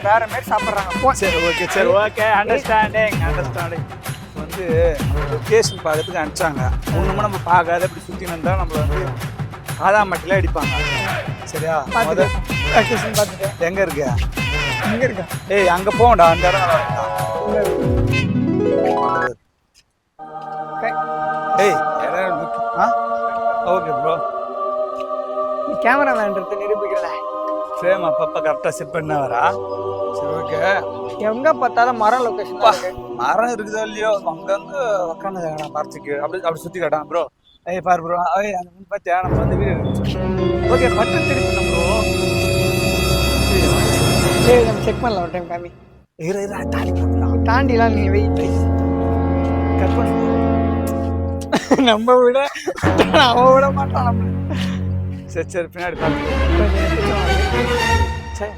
வேற மாதிரி சாப்பிட்றாங்க. சரி ஓகே அண்டர்ஸ்டாண்டிங் வந்து லொக்கேஷன் பார்க்கறதுக்கு அனுப்பிச்சாங்க. ஒன்றுமே நம்ம பார்க்காத இப்படி சுற்றி வந்தால் நம்மளை வந்து காதாமட்டில அடிப்பாங்க. சரியா? லொக்கேஷன் பார்த்துட்டேன். எங்கே இருக்கு? எங்கே இருக்கா? ஏய் அங்கே போகண்டா, அந்த இடம் நல்லா இருக்கா? ஏய் ஓகே ப்ரோ. நீ கேமரா மேன்றது நிரூபிக்கல. ஃப்ரேம் அப்பப்போ கரெக்டாக செட் பண்ண வரா. சரி ஓகே. எங்கே பார்த்தாலும் மரம் லொக்கேஷன் மரம் இருக்குதோ இல்லையோ அங்கே வந்து உட்காந்து மரத்துக்கு அப்படி சுற்றி காட்டான் ப்ரோ. ஏய் பாரு ப்ரோ, அந்த முன் பார்த்தியா நம்ம வந்து வீடு ஓகே பட்டு திருப்பி ப்ரோ. சரி நம்ம செக் பண்ணலாம் ஒரு டைம். காமி தாண்டி போடலாம். தாண்டிலாம் நீங்கள் வெயிட் கட் பண்ணி நம்ம விட அவன் விட மாட்டான் நம்ம. சரி பின்னாடி பார்த்து. சரி